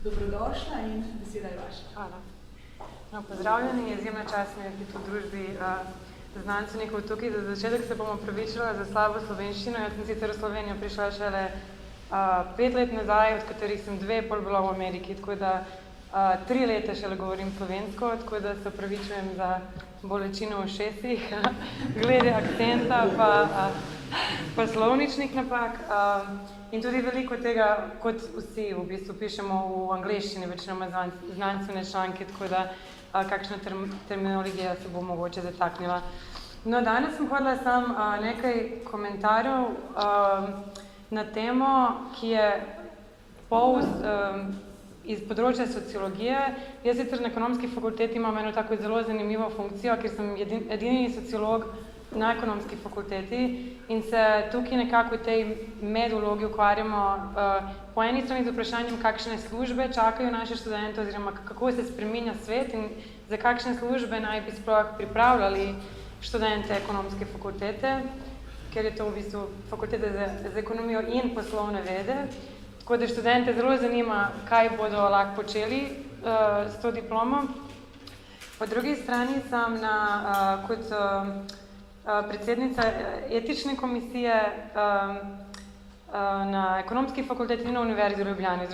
Dobrodošla in beseda je vaša. Hvala. No, pozdravljeni, je izjemna čast mi je biti v družbi znanstvenikov tukaj. Za začetek se bom opravičila za slabo slovenščino. Jaz sem sicer v Slovenijo prišla šele 5 let nazaj, od katerih sem 2,5 bila v Ameriki, tako da 3 leta šele govorim slovensko, tako da se opravičujem za bolečino v ušesih, glede akcenta pa slovničnih napak. In tudi veliko tega, kot vsi v bistvu pišemo v angleščini, večinoma znanstvene članke, tako da kakšna terminologija se bo mogoče zataknila. No, danes sem hodila sam nekaj komentarjev na temo, ki je iz področja sociologije. Jaz sicer na ekonomski fakulteti imam eno tako zelo zanimivo funkcijo, ker sem edini sociolog na ekonomski fakulteti in se tukaj nekako v tej medvlogi ukvarjamo po eni strani z vprašanjem, kakšne službe čakajo naše študente oziroma kako se spreminja svet in za kakšne službe naj bi sploh pripravljali študente ekonomske fakultete, ker je to v bistvu fakulteta za ekonomijo in poslovne vede. Tako da študente zelo zanima, kaj bodo lahko počeli s to diplomo. Po drugi strani sem kot predsednica etične komisije na ekonomski fakulteti na Univerzi v Ljubljani.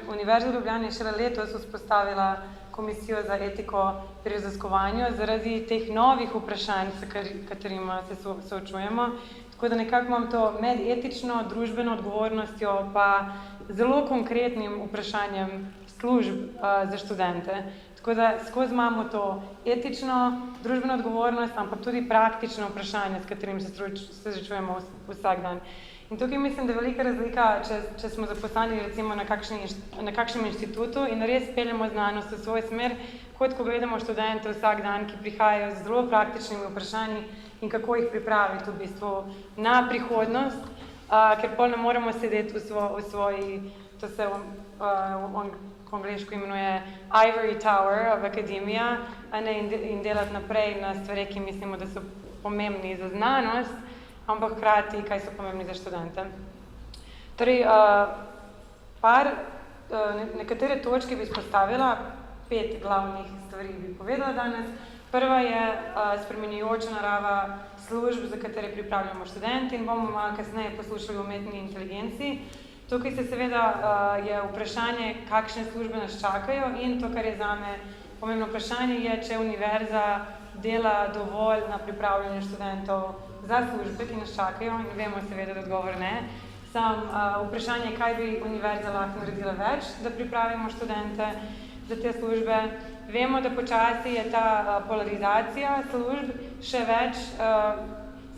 Univerza v Ljubljani je šele letos vzpostavila komisijo za etiko pri raziskovanju zaradi teh novih vprašanj, s katerima se soočujemo. Tako da nekako imam to med etično, družbeno odgovornostjo pa zelo konkretnim vprašanjem služb za študente. Tako da skozi imamo to etično, družbeno odgovornost, ampak tudi praktično vprašanje, s katerim se srečujemo vsak dan. In tukaj mislim, da je velika razlika, če smo zaposleni recimo na kakšnem inštitutu in res peljemo znanost v svoj smer, kot ko gledamo študente vsak dan, ki prihajajo z zelo praktičnimi vprašanji in kako jih pripraviti v bistvu na prihodnost, ker pol ne moremo sedeti v svoji, to se v angleško imenuje Ivory Tower v akademija, in delati naprej na stvari, ki mislimo, da so pomembni za znanost, ampak hkrati, kaj so pomembni za študente. Torej, nekatere točke bi izpostavila, 5 glavnih stvari bi povedala danes. Prva je spremenjujoča narava služb, za katere pripravljamo študenti in bomo malo kasneje poslušali o umetni inteligenci. Tukaj se seveda je vprašanje, kakšne službe nas čakajo in to, kar je zame pomembno vprašanje, je, če univerza dela dovolj na pripravljanju študentov za službe, ki nas čakajo in vemo seveda, da odgovor ne. Vprašanje, kaj bi univerza lahko naredila več, da pripravimo študente za te službe. Vemo, da počasi je ta polarizacija služb, še več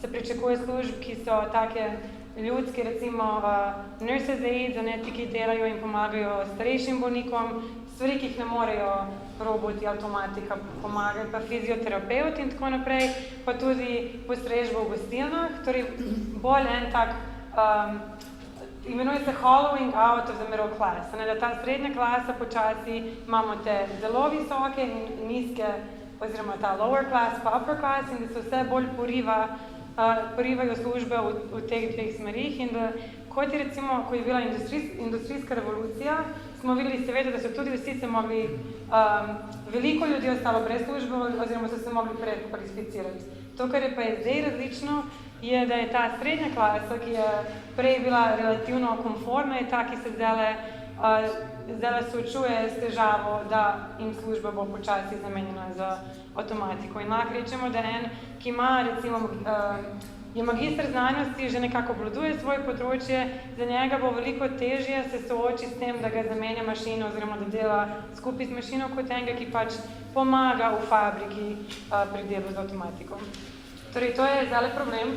se pričakuje služb, ki so take ljudski, recimo nurses aides, ki delajo in pomagajo starejšim bolnikom, stvari, ki jih ne morejo roboti, avtomatika pomagati, pa fizioterapeuti in tako naprej, pa tudi postrežbo v gostilnah, torej bolj en tak, imenuje se hollowing out of the middle class, da ta srednja klasa počasi imamo te zelo visoke in nizke, oziroma ta lower class pa upper class in da se vse bolj porivajo službe v teh dveh smerih in da, kot je recimo, ko je bila industrijska revolucija, smo videli seveda, da so tudi vsi se mogli, veliko ljudi ostalo brez službe oziroma so se mogli prekvalificirati. To, kar je pa je zdaj različno, je, da je ta srednja klasa, ki je prej bila relativno komfortna, je ta, ki se zdaj soočuje s težavo, da jim služba bo počasi zamenjena z avtomatiko. In lahko rečemo, da ki ima recimo je magister znanosti, že nekako obvladuje svoje področje, za njega bo veliko težje se sooči s tem, da ga zamenja mašino oziroma da dela skupaj z mašino kot enega, ki pač pomaga v fabriki pri delu z avtomatikom. Torej, to je zdaj problem.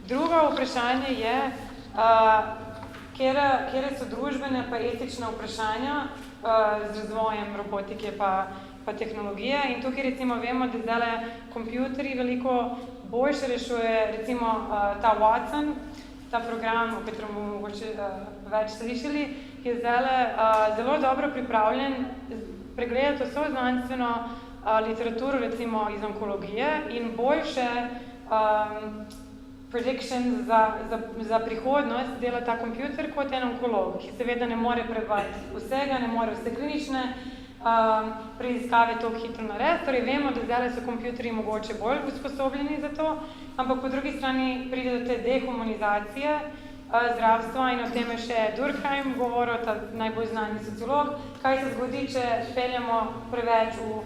Drugo vprašanje je, kjer so družbene pa etične vprašanja z razvojem robotike pa tehnologije. In tukaj recimo vemo, da zdaj kompjuterji veliko boljše rešuje, recimo ta Watson, ta program, o katerem bomo mogoče več slišali, ki je zdaj zelo dobro pripravljen pregledati vso znanstveno literaturo, recimo iz onkologije in boljše predictions za prihodnost dela ta kompjuter kot en onkolog, ki seveda ne more predvajati vsega, ne more vse klinične preiskave to hitro narediti. Torej vemo, da zdaj so kompjuterji mogoče bolj usposobljeni za to, ampak po drugi strani pride do te dehumanizacije zdravstva in o tem je še Durkheim govoril, ta najbolj znani sociolog, kaj se zgodi, če peljemo preveč v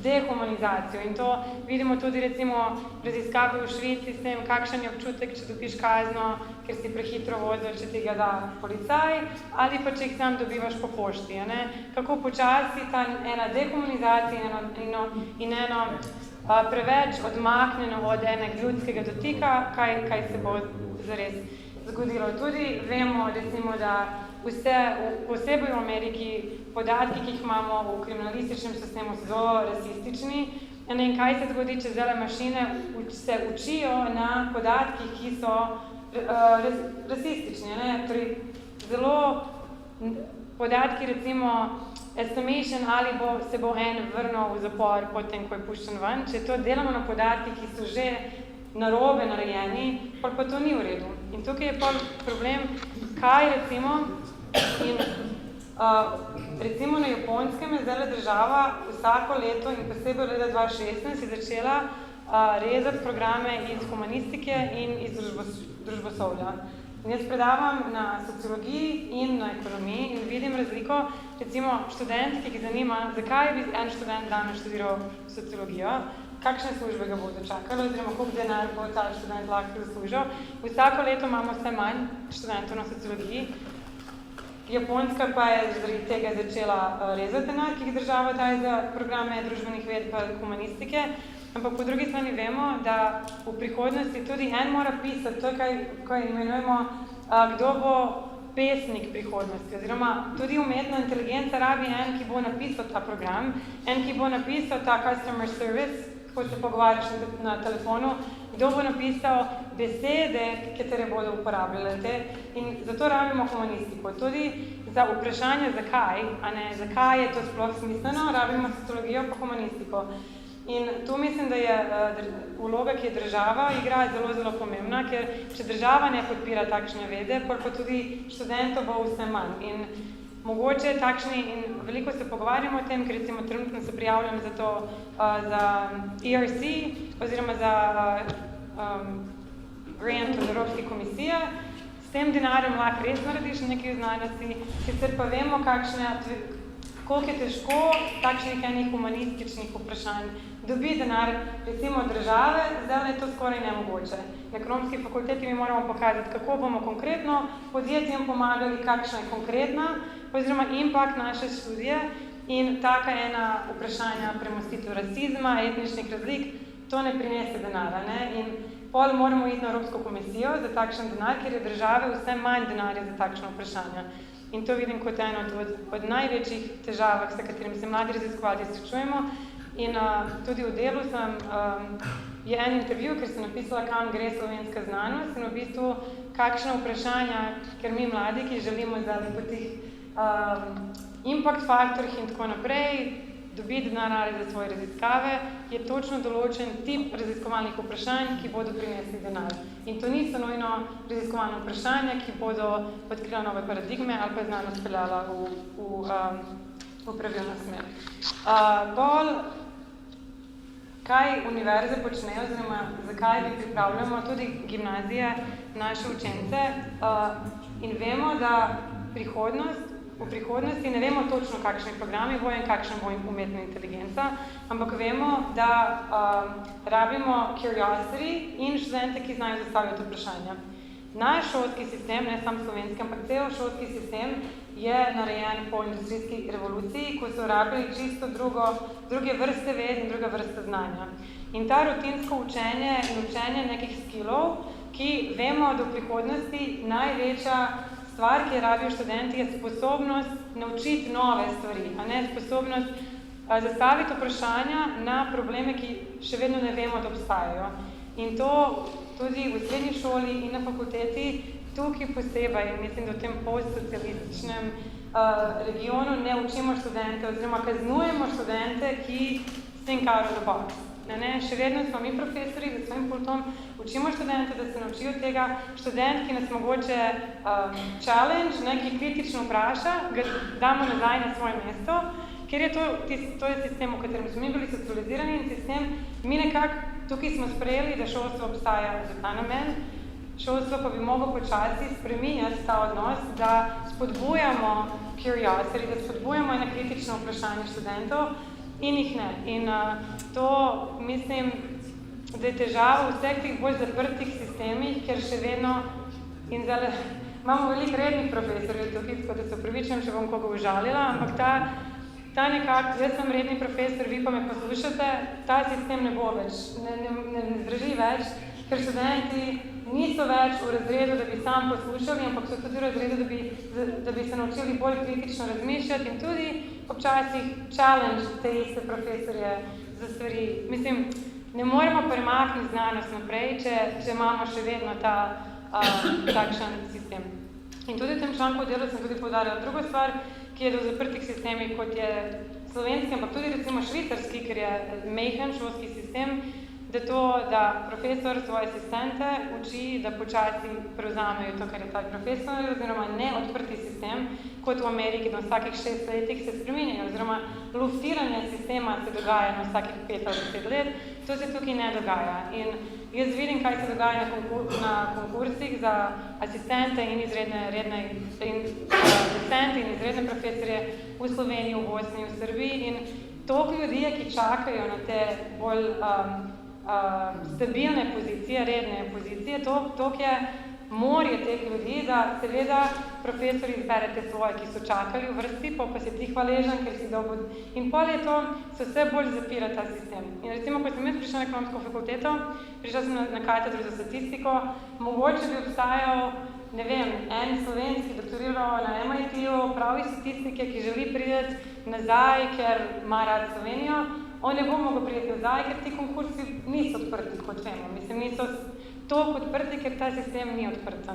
dehumanizacijo. In to vidimo tudi recimo raziskave v Švici s tem, kakšen je občutek, če dobiš kazno, ker si prehitro vozil, če ti ga da policaj, ali pa če jih sam dobivaš po pošti. Kako počasi ta ena dehumanizacija in eno preveč odmaknjeno od enega ljudskega dotika, kaj se bo zares zgodilo. Tudi vemo, recimo, da posebej v Ameriki podatki, ki jih imamo v kriminalističnem sistemu, so zelo rasistični. In kaj se zgodi, če zdaj mašine se učijo na podatkih, ki so rasistični. Torej, zelo podatki, recimo, estimation, ali se bo en vrnil v zapor potem, ko je puščen ven. Če to delamo na podatkih, ki so že narobe narejeni, pa to ni v redu. In tukaj je pa problem, kaj recimo, recimo na Japonskem je zdaj država vsako leto in posebej leta 2016 je začela rezati programe iz humanistike in iz družboslovja. In jaz predavam na sociologiji in na ekonomiji in vidim razliko, recimo študent, ki jih zanima, zakaj bi en študent danes študiral sociologijo, kakšne službe ga bo dočakalo, oziroma koliko denar bo ta študent lahko zaslužil. Vsako leto imamo vse manj študentov na sociologiji. Japonska pa je zaradi tega začela rezati denar, ki jih država daje za programe družbenih ved pa humanistike. Ampak po drugi strani vemo, da v prihodnosti tudi en mora pisati to, kaj imenujemo, kdo bo pesnik prihodnosti, oziroma tudi umetna inteligenca rabi en, ki bo napisal ta program, en, ki bo napisal ta customer service, ko se pogovarjaš na telefonu, kdo bo napisal besede, katere bodo uporabljali. In zato rabimo humanistiko. Tudi za vprašanje zakaj, zakaj je to sploh smiselno, rabimo sociologijo pa humanistiko. In tu mislim, da je vloga, ki je država, igra zelo, zelo pomembna, ker če država ne podpira takšne vede, pa tudi študentov bo vse manj. In mogoče takšni, in veliko se pogovarjamo o tem, ker recimo trenutno se prijavljam za to, za ERC, oziroma za grant od Evropske komisije. S tem denarjem lahko res narediš nekaj v znanosti, sicer pa vemo, koliko je težko takšnih enih humanističnih vprašanj dobi denar, recimo države, zdaj je to skoraj nemogoče. Na ekonomski fakulteti mi moramo pokazati, kako bomo konkretno podjetjem pomagali, kakšna je konkretna, oziroma impact naše študije in taka ena vprašanja premostitev rasizma, etničnih razlik, to ne prinese denara. In pol moramo iti na Evropsko komisijo za takšen denar, ker je države vse manj denarja za takšno vprašanje. In to vidim kot eno od največjih težav, s katerim se mladi raziskovalci srečujemo. In tudi v delu je en intervju, ker sem napisala, kam gre slovenska znanost in v bistvu kakšne vprašanja, ker mi mladi, ki želimo zdaj po tih impact faktorjih in tako naprej, dobiti denar za svoje raziskave, je točno določen tip raziskovalnih vprašanj, ki bodo prinesli denar. In to niso nujno raziskovalne vprašanja, ki bodo odkrila nove paradigme ali pa znanost speljala v pravilno smer. Bolj, kaj univerze počnejo, oziroma zakaj mi pripravljamo tudi gimnazije naše učence in vemo, da v prihodnosti ne vemo točno, kakšni programi bojo in kakšna bo umetna inteligenca, ampak vemo, da rabimo curiosity in študente, ki znajo zastavljati vprašanja. Naš šolski sistem, ne samo slovenski, ampak cel šolski sistem je narejen po industrijski revoluciji, ko so rabili čisto druge vrste ved in druge vrste znanja. In ta rutinsko učenje in učenje nekih skillov, ki vemo, da v prihodnosti največja stvar, ki jo rabijo študenti, je sposobnost naučiti nove stvari, a ne sposobnost zastaviti vprašanja na probleme, ki še vedno ne vemo, da obstajajo. In to tudi v srednji šoli in na fakulteti, tukaj posebej, mislim, da v tem postsocialističnem regionu ne učimo študente, oziroma kaznujemo študente, ki think out of the box. Še vedno smo mi profesori za svojim pultom, učimo študente, da se naučijo tega, študent, ki nas mogoče challenge, ki kritično vpraša, ga damo nazaj na svoje mesto, ker je to je sistem, v katerem smo mi bili socializirani in sistem, mi nekako tukaj smo sprejeli, da šolstvo obstaja za ta namen, šolstvo pa bi moglo počasi spreminjati ta odnos, da spodbujamo curiosity, da spodbujamo ena kritično vprašanje študentov in jih ne. In to mislim, da je težava v vseh tih bolj zaprtih sistemih, ker še vedno in zdaj imamo veliko rednih profesorjev tukaj, tako da se upravičujem, če bom koga užalila, ampak ta nekako, jaz sem redni profesor, vi pa me poslušate, ta sistem ne bo več, ne zdrži več, ker študenti niso več v razredu, da bi sam poslušali, ampak so tudi v razredu, da bi se naučili bolj kritično razmišljati in tudi občasih challenge te iste profesorje za stvari. Mislim, ne moremo premakniti znanost naprej, če imamo še vedno takšen sistem. In tudi v tem članku delu sem tudi poudarjala drugo stvar, ki je do zaprtih sistemih, kot je slovenski, ampak tudi recimo švicarski, ker je majhen šolski sistem, da profesor svoje asistente uči, da počasi prevzamejo to, kar je ta profesor, oziroma ne odprti sistem, kot v Ameriki, da vsakih 6 letih se spreminjajo, oziroma luftiranje sistema se dogaja na vsakih 5 ali 10 let, to se tukaj ne dogaja. In jaz vidim, kaj se dogaja na konkursih za asistente in izredne profesorje v Sloveniji, v Bosni, v Srbiji in toliko ljudi, ki čakajo na te bolj stabilne pozicije, redne pozicije, toliko je morje teh ljudi, da seveda profesori izberete svoje, ki so čakali v vrsti, pa si ti hvaležen, ker si dolgo... In pol je to, se vse bolj zapira ta sistem. In recimo, ko sem jaz prišla na ekonomsko fakulteto, prišla sem na katedro za statistiko, mogoče bi obstajal, ne vem, en slovenski doktoriral na MIT-u, pravi statistike, ki želi priti nazaj, ker ima rad Slovenijo, on ne bo mogel priti nazaj, ker ti konkursi niso odprti, kot vemo. Mislim, niso toliko odprti, ker ta sistem ni odprt.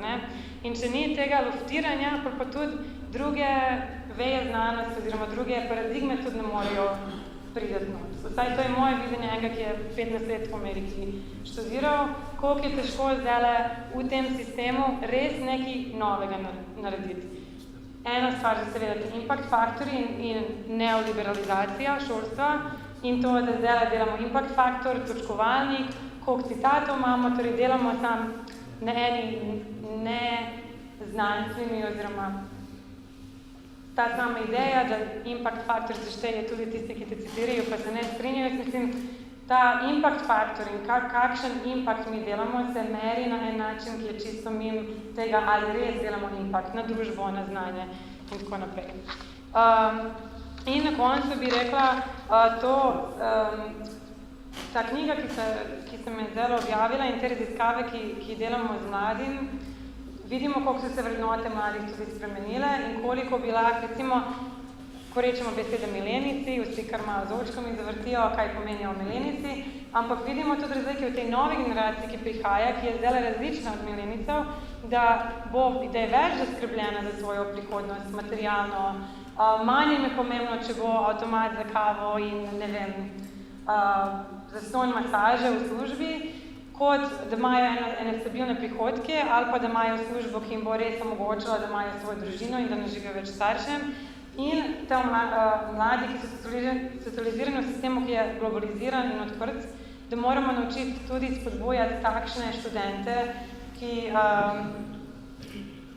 In če ni tega luftiranja, pa tudi druge veje znanosti oziroma druge paradigme tudi ne morejo priti not. Vsaj to je moje videnje enega, ki je 15 let v Ameriki študiral, koliko je težko zdajle v tem sistemu res nekaj novega narediti. Ena stvar je seveda impact factori in neoliberalizacija šolstva in to, da zdaj delamo impact faktor, točkovalnik, koliko citatov imamo, torej delamo sam na eni neznanstveni oziroma ta sama ideja, da impact faktor se šteje tudi tisti, ki te citirajo, pa se ne strinjajo. Jaz mislim, ta impact faktor in kakšen impact mi delamo, se meri na en način, ki je čisto mimo tega, ali res delamo impact na družbo, na znanje in tako naprej. In na koncu bi rekla, ta knjiga, ki sem jo zdaj objavila in te raziskave, ki delamo z mladim, vidimo, koliko so se vrednote mladih tudi spremenile in koliko bi lahko, recimo, ko rečemo besede milenici, vsi kar malo z očkami zavrtijo, kaj pomenijo milenici, ampak vidimo tudi razlike v tej novi generaciji, ki prihaja, ki je zdaj različna od milenicev, da je več zaskrbljena za svojo prihodnost, materialno, manj jim je pomembno, če bo avtomat za kavo in, ne vem, zastonj masaže v službi, kot da imajo ene stabilne prihodke ali pa da imajo službo, ki jim bo res omogočila, da imajo svojo družino in da ne živijo več staršem. In te mladi, ki so socializirani v sistemu, ki je globaliziran in odprt, da moramo naučiti tudi spodbujati takšne študente, ki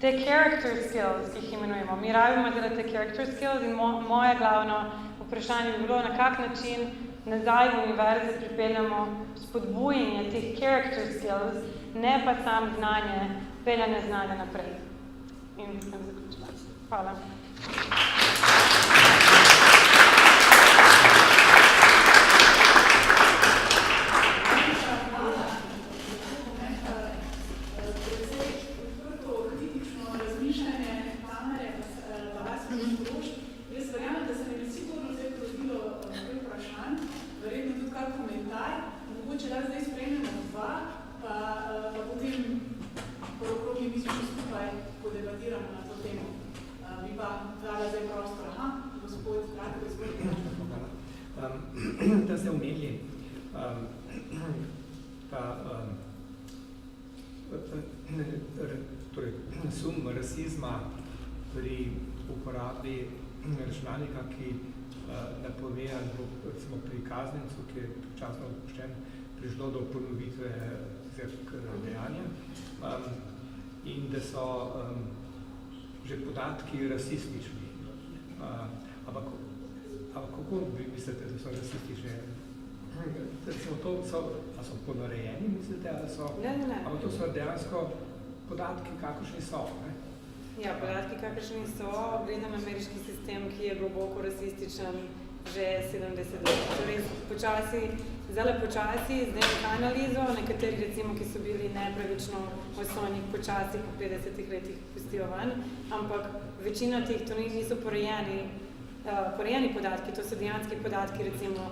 te character skills, ki jih imenujemo. Mi rabimo delati te character skills in moje glavno vprašanje bi bilo, na kak način nazaj v univerze pripeljamo spodbujanje teh character skills, ne pa sam znanje, peljanje znanja naprej. In bi sem zaključila. Hvala. podebatiramo na to temo. Bi pa torej, sum rasizma pri uporabi računalnika, ki napove, ali bo recimo pri kaznjencu, ki je časno odpuščen, prišlo do ponovitve dejanja in da so že podatki rasistični. Ampak kako vi mislite, da so rasistični? Recimo to so ponarejeni, mislite, ali so? Ne. Ampak to so dejansko podatki, kakršni so, ne? Ja, podatki, kakršni so, gledam ameriški sistem, ki je globoko rasističen že 70 let. Torej, zdaj počasi, analizo, nekateri recimo, ki so bili nepravično osojeni počasi po 50 letih pustijo ven, ampak večina teh, to niso porejeni podatki, to so dejanski podatki, recimo,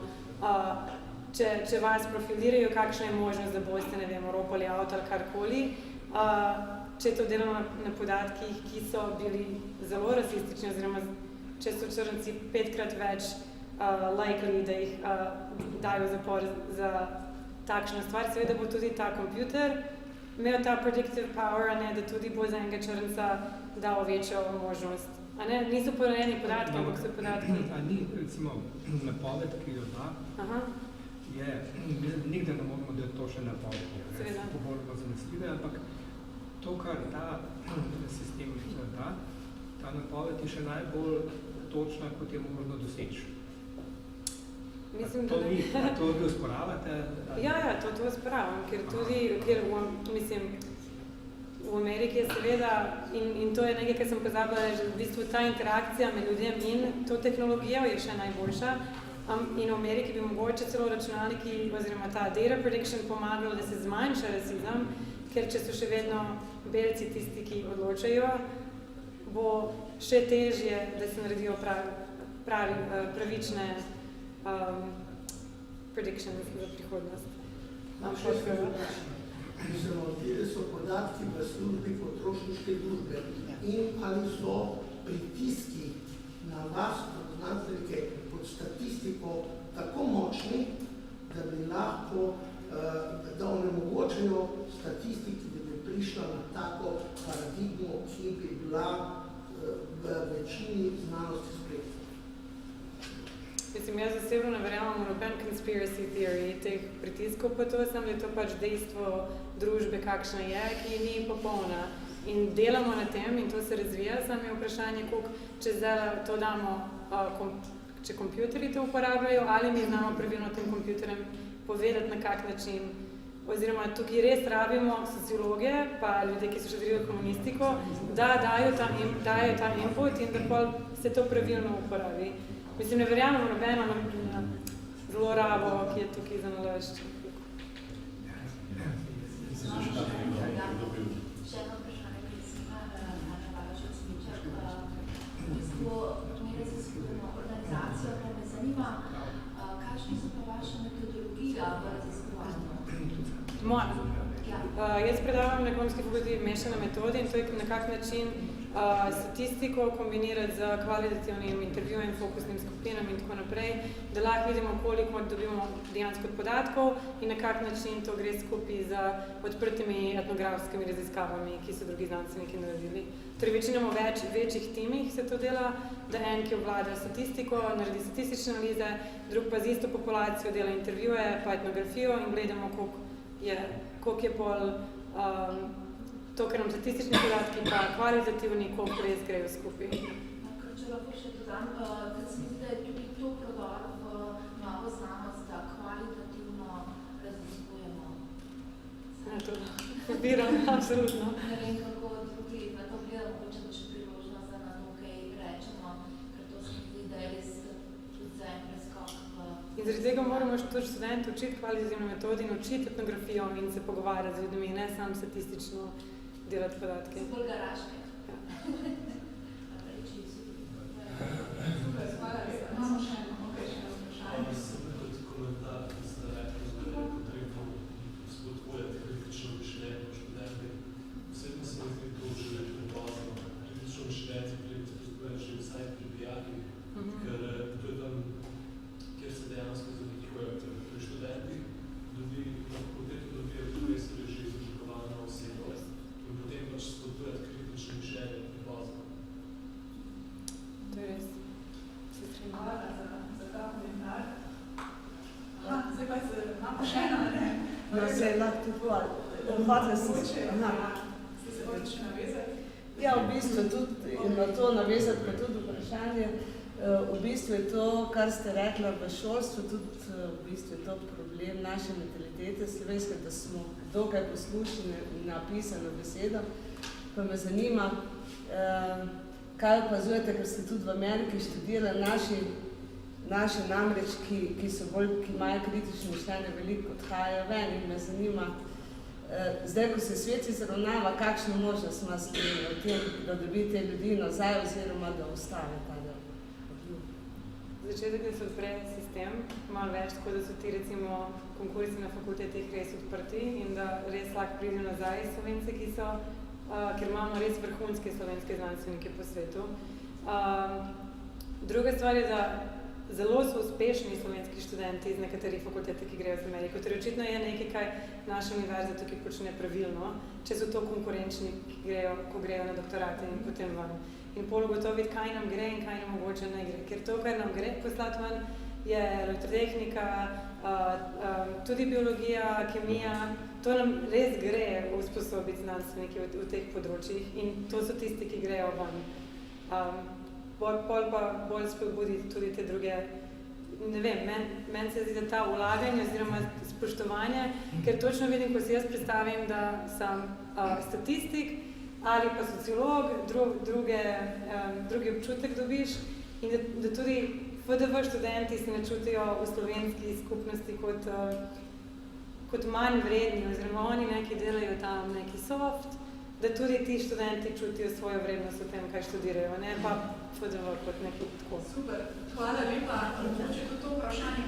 če vas profilirajo, kakšna je možnost, da boste, ne vem, oropali avto ali karkoli, če to delamo na podatkih, ki so bili zelo rasistični, oziroma če so črnci 5-krat več likely, da jih dajo v zapor za takšno stvar. Seveda bo tudi ta kompjuter imel ta predictive power, da tudi bo za enega črnca dal večjo možnost. Niso porejeni podatki, ampak so podatki. Ni, recimo, napoved, ki jo da, je, nikdar ne moramo, da je to še napoved. Seveda. Pogovorimo zanesljive, ampak to, kar ta sistem da, ta napoved je še najbolj točna, kot je možno doseči. Mislim, to vi osporavate? Ja, to osporavam, ker v Ameriki je seveda, in to je nekaj, kar sem pozabila, že v bistvu ta interakcija med ljudem in to tehnologijo je še najboljša. In v Ameriki bi mogoče celo računalniki oziroma ta data prediction pomagalo, da se zmanjša rasizem, ker če so še vedno belci tisti, ki odločajo, bo še težje, da se naredijo pravične predictions za prihodnost. Kje so podatki v službi potrošniške družbe in ali so pritiski na vas, kot znanstvenike, pod statistiko tako močni, da bi lahko, da onemogočajo statistiki, da bi prišla na tako paradigmo, ki bi bila v večini znanosti sprejeta. Jaz osebno ne verjamem v noben conspiracy theory teh pritiskov, pa to sem, da je to pač dejstvo družbe, kakšna je, ki ni popolna. In delamo na tem in to se razvija, samo je vprašanje, koliko, če zdaj to damo, če kompjuterji to uporabljajo, ali mi znamo pravilno tem kompjuterjem povedati, na kak način. Oziroma, tukaj res rabimo sociologe, pa ljudje, ki so študirali komunistiko, da dajo ta input in da se to pravilno uporabi. Mislim, ne verjamem nobeno zlorabo, ki je tukaj za nalašč. Še eno vprašanje, ki se ima na vašo smičak. V bistvu, mi raziskujemo organizacijo, pa me zanima, kakšni so pa vaše metodologije v raziskovanju? Moja. Jaz predavam na ekonomski fakulteti mešane metode in to je na kak način statistiko kombinirati z kvalitativnim intervjujem, fokusnim skupinam in tako naprej, da lahko vidimo, koliko dobimo dejansko podatkov in na kak način to gre skupaj z odprtimi etnografskimi raziskavami, ki so drugi znanstveniki naredili. Torej, večinoma v večjih timih se to dela, da en, ki obvlada statistiko, naredi statistične analize, drug pa z isto populacijo dela intervjuje, pa etnografijo in gledamo, koliko je pol to, ker nam statistični podatki pa kvalitativni, koliko res grejo skupaj. Če lahko še dodam, ker se mi zdi, da je tudi to prodor v novo znanost, da kvalitativno raziskujemo. To podpiram, absolutno. Ne vem, kako drugi na to gledamo, mogoče bo še priložnost, da nam nekaj rečemo, ker to se mi zdi, da je res tudi za en preskok. In zaradi tega moramo tudi študenti učiti kvalitativne metode in učiti etnografijo in se pogovarjati z ljudmi, ne samo statistično delati podatke. Bolj garaške. Imamo še eno vprašanje. Kot komentar, ki ste rekli, da je potrebno spodbujati kritično mišljenje v študentih. Osebno se mi zdi to že prepozno. Kritično mišljenje spodbujati že vsaj pri dijakih, ker to je tam, kjer se dejansko zavikujejo pri študentih. Hvala za ta komentar. Zdaj pa imamo še eno, ne? No, se lahko tudi bolj. Hvala se. Ste se hoče še navezati? Ja, v bistvu tudi, in na to navezati pa tudi vprašanje, v bistvu je to, kar ste rekla v šolstvu, tudi v bistvu je to problem naše mentalitete slovenske, da smo dokaj poslušni napisano besedo. Pa me zanima, kaj opazujete, ker ste tudi v Ameriki študirali, naši namreč, ki imajo kritično mišljenje, veliko odhajajo ven in me zanima, zdaj, ko se svet izravnava, kakšno možnost ima Slovenija v tem, da dobi te ljudi nazaj oziroma da ostane ta del? Začetek, da se odpre sistem, malo več, tako da so ti recimo konkursi na fakultetih res odprti in da res lahko pridejo nazaj Slovenci, ki so, ker imamo res vrhunske slovenske znanstvenike po svetu. Druga stvar je, da zelo so uspešni slovenski študenti iz nekaterih fakultete, ki grejo v Ameriko. Torej, očitno je nekaj, kaj naša univerza tukaj počne pravilno, če so to konkurenčni, ko grejo na doktorate in potem ven. In pol ugotoviti, kaj nam gre in kaj nam mogoče ne gre. Ker to, kar nam gre poslati ven, je elektrotehnika, tudi biologija, kemija, to nam res gre usposobiti znanstveniki v teh področjih in to so tisti, ki grejo ven. Pol pa bolj spodbudi tudi te druge, ne vem, meni se zdi, da ta vlaganje oziroma spoštovanje, ker točno vidim, ko si jaz predstavim, da sem statistik ali pa sociolog, drugi občutek dobiš in da tudi FDV študenti se ne čutijo v slovenski skupnosti kot manj vredni oziroma oni neki delajo tam neki soft, da tudi ti študenti čutijo svojo vrednost v tem, kaj študirajo, ne pa FDV kot neki tako. Super, hvala lepa. Mogoče tudi to vprašanje